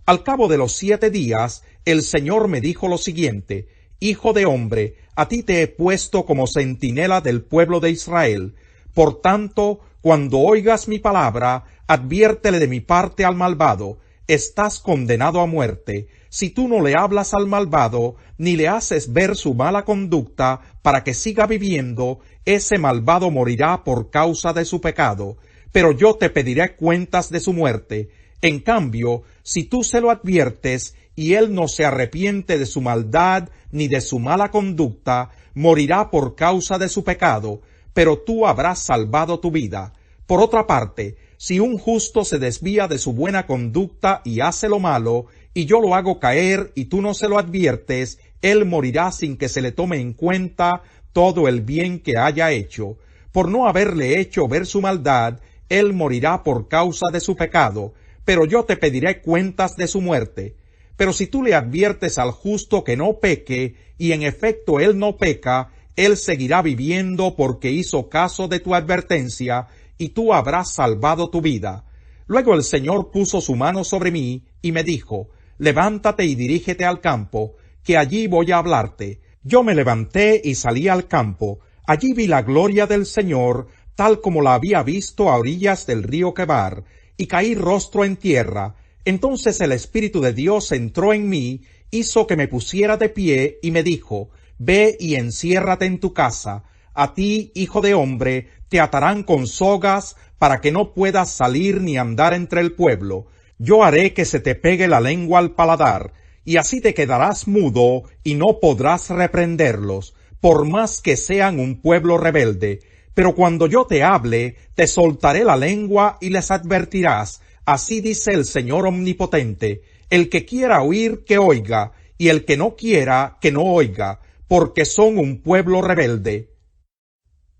Al cabo de los 7 días, el Señor me dijo lo siguiente: Hijo de hombre, a ti te he puesto como centinela del pueblo de Israel. Por tanto, cuando oigas mi palabra, adviértele de mi parte al malvado: estás condenado a muerte. Si tú no le hablas al malvado, ni le haces ver su mala conducta para que siga viviendo, ese malvado morirá por causa de su pecado. Pero yo te pediré cuentas de su muerte. En cambio, si tú se lo adviertes y él no se arrepiente de su maldad ni de su mala conducta, morirá por causa de su pecado, pero tú habrás salvado tu vida. Por otra parte, si un justo se desvía de su buena conducta y hace lo malo, y yo lo hago caer y tú no se lo adviertes, él morirá sin que se le tome en cuenta todo el bien que haya hecho. Por no haberle hecho ver su maldad, él morirá por causa de su pecado, pero yo te pediré cuentas de su muerte. Pero si tú le adviertes al justo que no peque, y en efecto él no peca, él seguirá viviendo porque hizo caso de tu advertencia, y tú habrás salvado tu vida. Luego el Señor puso su mano sobre mí, y me dijo: levántate y dirígete al campo, que allí voy a hablarte. Yo me levanté y salí al campo. Allí vi la gloria del Señor, tal como la había visto a orillas del río Quebar, y caí rostro en tierra. Entonces el Espíritu de Dios entró en mí, hizo que me pusiera de pie, y me dijo: ve y enciérrate en tu casa. A ti, hijo de hombre, te atarán con sogas, para que no puedas salir ni andar entre el pueblo. Yo haré que se te pegue la lengua al paladar, y así te quedarás mudo, y no podrás reprenderlos, por más que sean un pueblo rebelde. Pero cuando yo te hable, te soltaré la lengua y les advertirás. Así dice el Señor Omnipotente: el que quiera oír, que oiga, y el que no quiera, que no oiga, porque son un pueblo rebelde.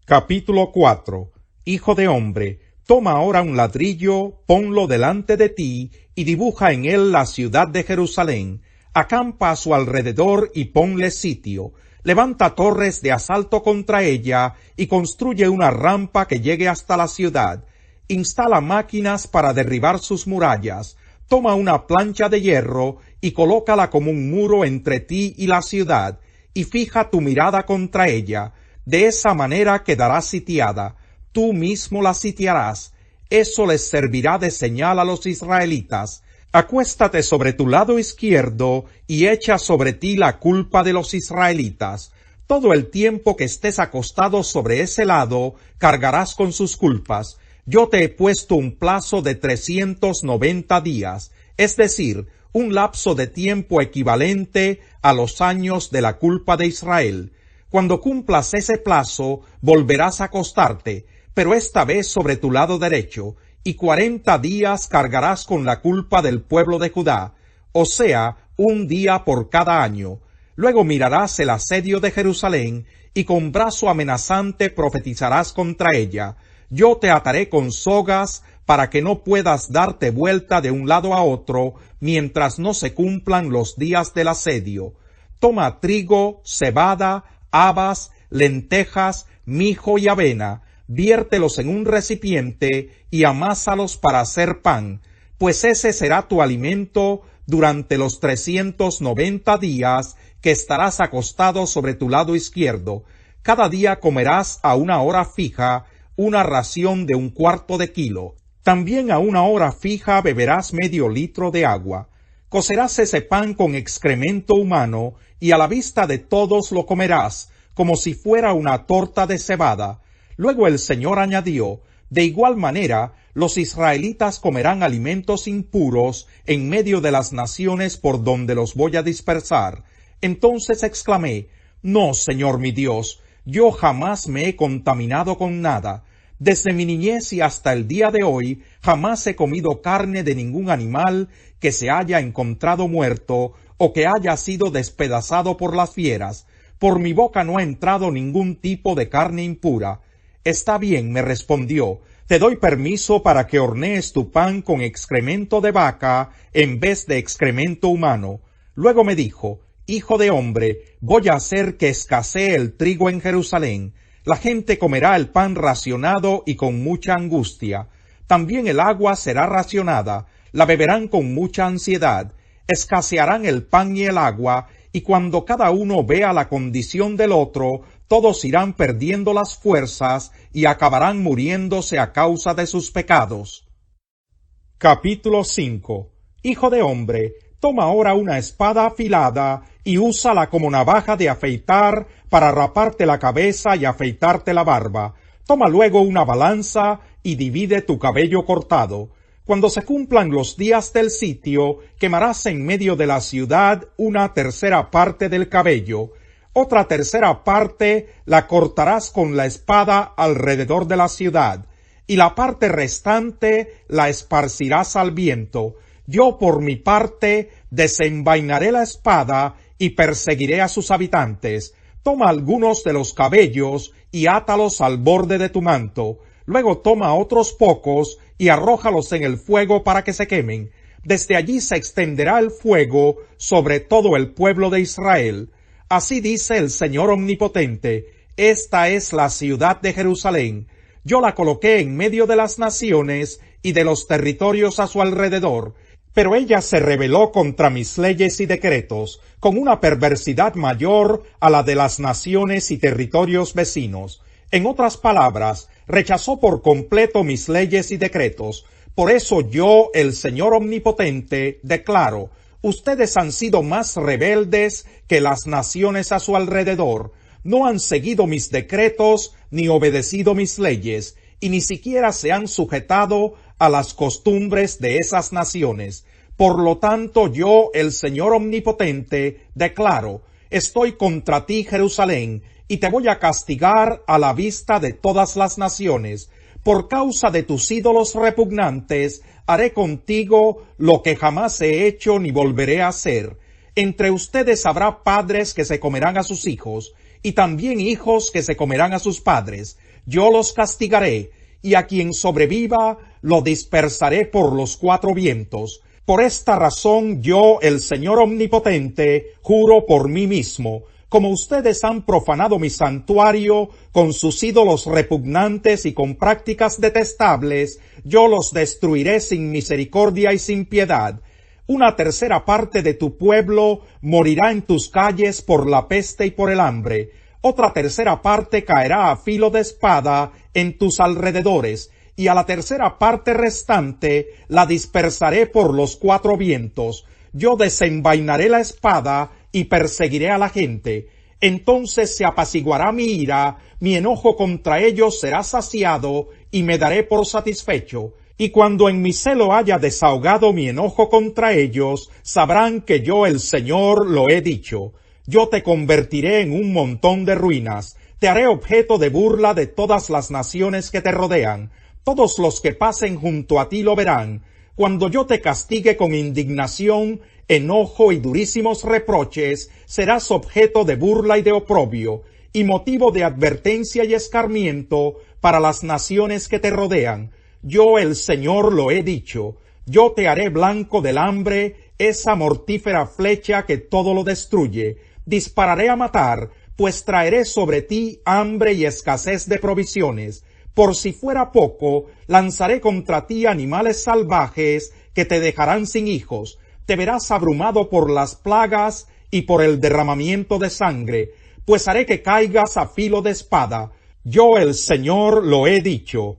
Capítulo 4. Hijo de hombre, toma ahora un ladrillo, ponlo delante de ti, y dibuja en él la ciudad de Jerusalén. Acampa a su alrededor y ponle sitio. Levanta torres de asalto contra ella, y construye una rampa que llegue hasta la ciudad. Instala máquinas para derribar sus murallas. Toma una plancha de hierro, y colócala como un muro entre ti y la ciudad, y fija tu mirada contra ella. De esa manera quedará sitiada. Tú mismo la sitiarás. Eso les servirá de señal a los israelitas. Acuéstate sobre tu lado izquierdo y echa sobre ti la culpa de los israelitas. Todo el tiempo que estés acostado sobre ese lado, cargarás con sus culpas. Yo te he puesto un plazo de 390 días, es decir, un lapso de tiempo equivalente a los años de la culpa de Israel. Cuando cumplas ese plazo, volverás a acostarte, pero esta vez sobre tu lado derecho, y 40 días cargarás con la culpa del pueblo de Judá, o sea, un día por cada año. Luego mirarás el asedio de Jerusalén, y con brazo amenazante profetizarás contra ella. Yo te ataré con sogas, para que no puedas darte vuelta de un lado a otro, mientras no se cumplan los días del asedio. Toma trigo, cebada, habas, lentejas, mijo y avena, viértelos en un recipiente y amásalos para hacer pan, pues ese será tu alimento durante los 390 días que estarás acostado sobre tu lado izquierdo. Cada día comerás a una hora fija una ración de 1/4 de kilo. También a una hora fija beberás medio litro de agua. Cocerás ese pan con excremento humano, y a la vista de todos lo comerás, como si fuera una torta de cebada. Luego el Señor añadió: de igual manera, los israelitas comerán alimentos impuros en medio de las naciones por donde los voy a dispersar. Entonces exclamé: no, Señor mi Dios, yo jamás me he contaminado con nada. Desde mi niñez y hasta el día de hoy, jamás he comido carne de ningún animal que se haya encontrado muerto o que haya sido despedazado por las fieras. Por mi boca no ha entrado ningún tipo de carne impura. Está bien, me respondió, te doy permiso para que hornees tu pan con excremento de vaca en vez de excremento humano. Luego me dijo: hijo de hombre, voy a hacer que escasee el trigo en Jerusalén. La gente comerá el pan racionado y con mucha angustia. También el agua será racionada, la beberán con mucha ansiedad. escasearán el pan y el agua, y cuando cada uno vea la condición del otro, todos irán perdiendo las fuerzas y acabarán muriéndose a causa de sus pecados. Capítulo 5. Hijo de hombre, toma ahora una espada afilada y úsala como navaja de afeitar para raparte la cabeza y afeitarte la barba. Toma luego una balanza y divide tu cabello cortado. Cuando se cumplan los días del sitio, quemarás en medio de la ciudad una tercera parte del cabello. Otra tercera parte la cortarás con la espada alrededor de la ciudad, y la parte restante la esparcirás al viento. Yo, por mi parte, desenvainaré la espada y perseguiré a sus habitantes. Toma algunos de los cabellos y átalos al borde de tu manto. Luego toma otros pocos y arrójalos en el fuego para que se quemen. Desde allí se extenderá el fuego sobre todo el pueblo de Israel. Así dice el Señor Omnipotente: esta es la ciudad de Jerusalén. Yo la coloqué en medio de las naciones y de los territorios a su alrededor, pero ella se rebeló contra mis leyes y decretos, con una perversidad mayor a la de las naciones y territorios vecinos. En otras palabras, rechazó por completo mis leyes y decretos. Por eso yo, el Señor Omnipotente, declaro: ustedes han sido más rebeldes que las naciones a su alrededor. No han seguido mis decretos ni obedecido mis leyes, y ni siquiera se han sujetado a las costumbres de esas naciones. Por lo tanto, yo, el Señor Omnipotente, declaro: estoy contra ti, Jerusalén, y te voy a castigar a la vista de todas las naciones. Por causa de tus ídolos repugnantes, haré contigo lo que jamás he hecho ni volveré a hacer. Entre ustedes habrá padres que se comerán a sus hijos, y también hijos que se comerán a sus padres. Yo los castigaré, y a quien sobreviva lo dispersaré por los cuatro vientos. Por esta razón yo, el Señor Omnipotente, juro por mí mismo: como ustedes han profanado mi santuario con sus ídolos repugnantes y con prácticas detestables, yo los destruiré sin misericordia y sin piedad. Una tercera parte de tu pueblo morirá en tus calles por la peste y por el hambre. Otra tercera parte caerá a filo de espada en tus alrededores, y a la tercera parte restante la dispersaré por los cuatro vientos. Yo desenvainaré la espada y perseguiré a la gente. Entonces se apaciguará mi ira, mi enojo contra ellos será saciado, y me daré por satisfecho. Y cuando en mi celo haya desahogado mi enojo contra ellos, sabrán que yo, el Señor, lo he dicho. Yo te convertiré en un montón de ruinas, te haré objeto de burla de todas las naciones que te rodean. Todos los que pasen junto a ti lo verán. Cuando yo te castigue con indignación, enojo y durísimos reproches, serás objeto de burla y de oprobio, y motivo de advertencia y escarmiento para las naciones que te rodean. Yo, el Señor, lo he dicho. Yo te haré blanco del hambre, esa mortífera flecha que todo lo destruye. Dispararé a matar, pues traeré sobre ti hambre y escasez de provisiones. Por si fuera poco, lanzaré contra ti animales salvajes que te dejarán sin hijos. Te verás abrumado por las plagas y por el derramamiento de sangre, pues haré que caigas a filo de espada. Yo, el Señor, lo he dicho.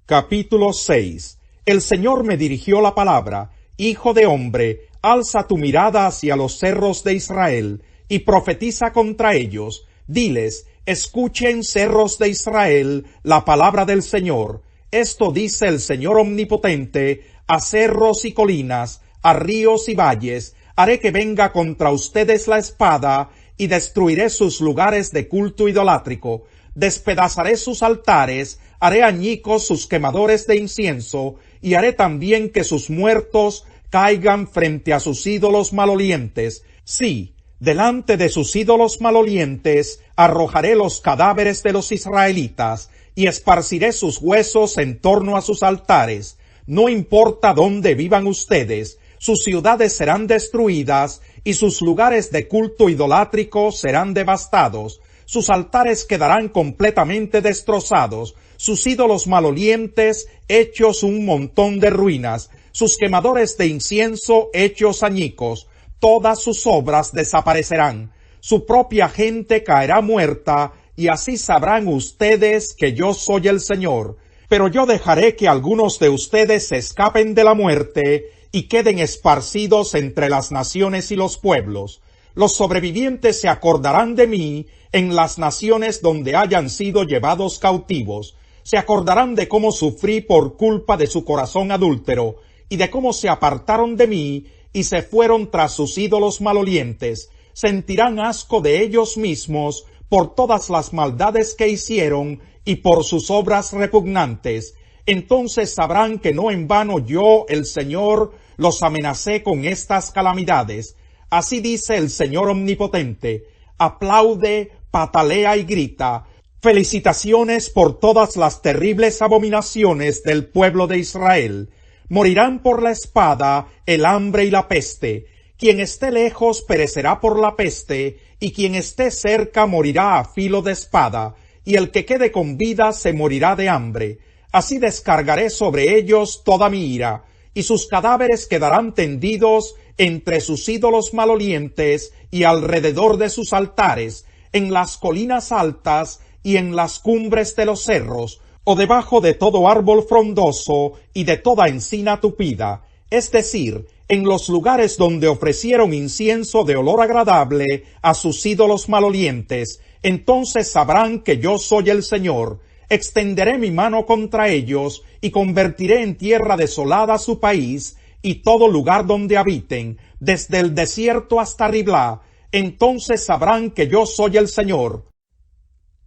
Capítulo 6. El Señor me dirigió la palabra: Hijo de hombre, alza tu mirada hacia los cerros de Israel, y profetiza contra ellos. Diles: escuchen, cerros de Israel, la palabra del Señor. Esto dice el Señor Omnipotente: a cerros y colinas, a ríos y valles, haré que venga contra ustedes la espada, y destruiré sus lugares de culto idolátrico. Despedazaré sus altares, haré añicos sus quemadores de incienso, y haré también que sus muertos caigan frente a sus ídolos malolientes. Sí, delante de sus ídolos malolientes arrojaré los cadáveres de los israelitas, y esparciré sus huesos en torno a sus altares. No importa dónde vivan ustedes, sus ciudades serán destruidas, y sus lugares de culto idolátrico serán devastados. Sus altares quedarán completamente destrozados, sus ídolos malolientes hechos un montón de ruinas. sus quemadores de incienso hechos añicos, todas sus obras desaparecerán, su propia gente caerá muerta, y así sabrán ustedes que yo soy el Señor. Pero yo dejaré que algunos de ustedes se escapen de la muerte y queden esparcidos entre las naciones y los pueblos. Los sobrevivientes se acordarán de mí en las naciones donde hayan sido llevados cautivos. Se acordarán de cómo sufrí por culpa de su corazón adúltero, y de cómo se apartaron de mí y se fueron tras sus ídolos malolientes. Sentirán asco de ellos mismos por todas las maldades que hicieron y por sus obras repugnantes. Entonces sabrán que no en vano yo, el Señor, los amenacé con estas calamidades. Así dice el Señor Omnipotente: aplaude, patalea y grita. Felicitaciones por todas las terribles abominaciones del pueblo de Israel. Morirán por la espada, el hambre y la peste. Quien esté lejos perecerá por la peste, y quien esté cerca morirá a filo de espada, y el que quede con vida se morirá de hambre. Así descargaré sobre ellos toda mi ira, y sus cadáveres quedarán tendidos entre sus ídolos malolientes y alrededor de sus altares, en las colinas altas y en las cumbres de los cerros, o debajo de todo árbol frondoso y de toda encina tupida, es decir, en los lugares donde ofrecieron incienso de olor agradable a sus ídolos malolientes. Entonces sabrán que yo soy el Señor. Extenderé mi mano contra ellos, y convertiré en tierra desolada su país, y todo lugar donde habiten, desde el desierto hasta Riblá. Entonces sabrán que yo soy el Señor.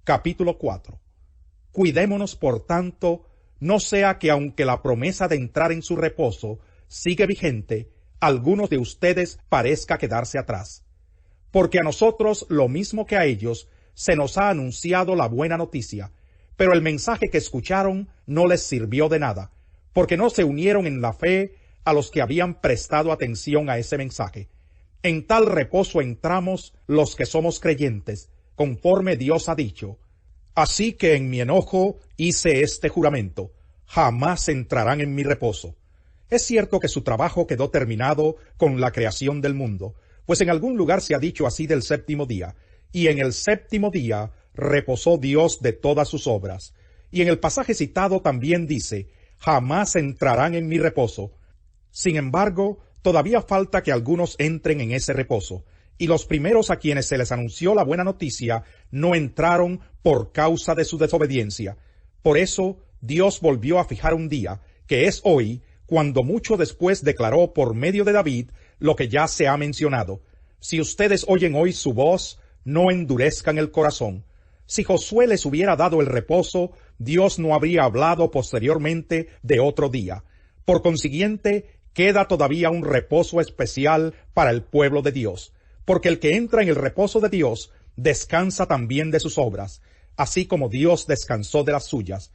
Capítulo 4. Cuidémonos, por tanto, no sea que aunque la promesa de entrar en su reposo sigue vigente, algunos de ustedes parezca quedarse atrás. Porque a nosotros, lo mismo que a ellos, se nos ha anunciado la buena noticia, pero el mensaje que escucharon no les sirvió de nada, porque no se unieron en la fe a los que habían prestado atención a ese mensaje. En tal reposo entramos los que somos creyentes, conforme Dios ha dicho: así que en mi enojo hice este juramento: jamás entrarán en mi reposo. Es cierto que su trabajo quedó terminado con la creación del mundo, pues en algún lugar se ha dicho así del séptimo día: y en el séptimo día reposó Dios de todas sus obras. Y en el pasaje citado también dice: jamás entrarán en mi reposo. Sin embargo, todavía falta que algunos entren en ese reposo, y los primeros a quienes se les anunció la buena noticia no entraron por causa de su desobediencia. Por eso Dios volvió a fijar un día, que es hoy, cuando mucho después declaró por medio de David lo que ya se ha mencionado: si ustedes oyen hoy su voz, no endurezcan el corazón. Si Josué les hubiera dado el reposo, Dios no habría hablado posteriormente de otro día. Por consiguiente, queda todavía un reposo especial para el pueblo de Dios, porque el que entra en el reposo de Dios descansa también de sus obras, así como Dios descansó de las suyas.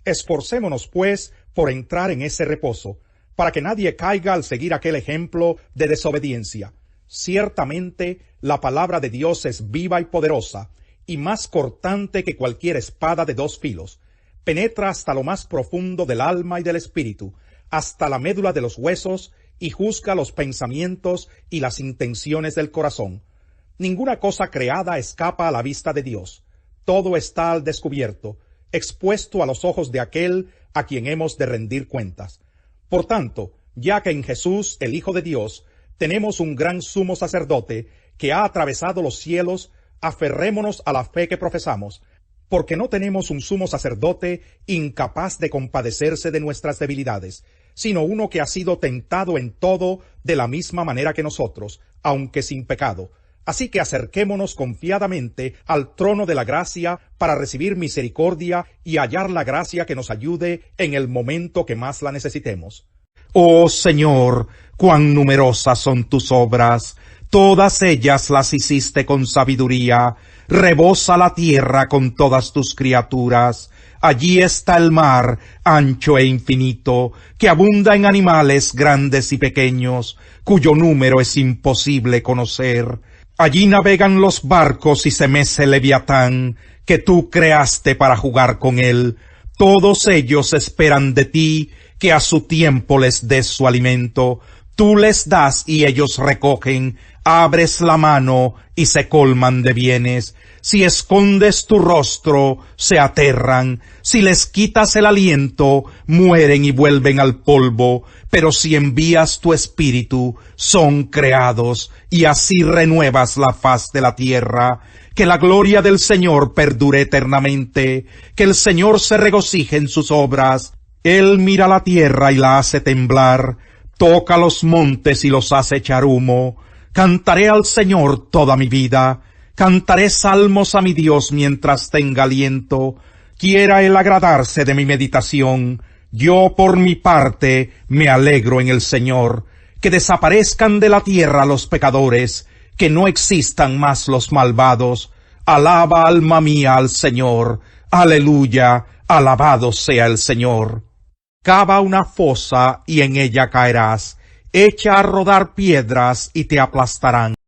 Esforcémonos, pues, por entrar en ese reposo, para que nadie caiga al seguir aquel ejemplo de desobediencia. Ciertamente, la palabra de Dios es viva y poderosa, y más cortante que cualquier espada de dos filos. Penetra hasta lo más profundo del alma y del espíritu, hasta la médula de los huesos, y juzga los pensamientos y las intenciones del corazón. Ninguna cosa creada escapa a la vista de Dios. Todo está al descubierto, expuesto a los ojos de aquel a quien hemos de rendir cuentas. Por tanto, ya que en Jesús, el Hijo de Dios, tenemos un gran sumo sacerdote que ha atravesado los cielos, aferrémonos a la fe que profesamos, porque no tenemos un sumo sacerdote incapaz de compadecerse de nuestras debilidades, sino uno que ha sido tentado en todo de la misma manera que nosotros, aunque sin pecado. Así que acerquémonos confiadamente al trono de la gracia para recibir misericordia y hallar la gracia que nos ayude en el momento que más la necesitemos. Oh Señor, cuán numerosas son tus obras, todas ellas las hiciste con sabiduría. Rebosa la tierra con todas tus criaturas. Allí está el mar, ancho e infinito, que abunda en animales grandes y pequeños, cuyo número es imposible conocer. Allí navegan los barcos y se mece el Leviatán, que tú creaste para jugar con él. Todos ellos esperan de ti, que a su tiempo les des su alimento. Tú les das y ellos recogen, abres la mano y se colman de bienes. Si escondes tu rostro, se aterran. Si les quitas el aliento, mueren y vuelven al polvo. Pero si envías tu espíritu, son creados, y así renuevas la faz de la tierra. Que la gloria del Señor perdure eternamente. Que el Señor se regocije en sus obras. Él mira la tierra y la hace temblar. Toca los montes y los hace echar humo. Cantaré al Señor toda mi vida. Cantaré salmos a mi Dios mientras tenga aliento. Quiera Él agradarse de mi meditación. Yo, por mi parte, me alegro en el Señor. Que desaparezcan de la tierra los pecadores, que no existan más los malvados. Alaba, alma mía, al Señor. Aleluya, alabado sea el Señor. Cava una fosa y en ella caerás. Echa a rodar piedras y te aplastarán.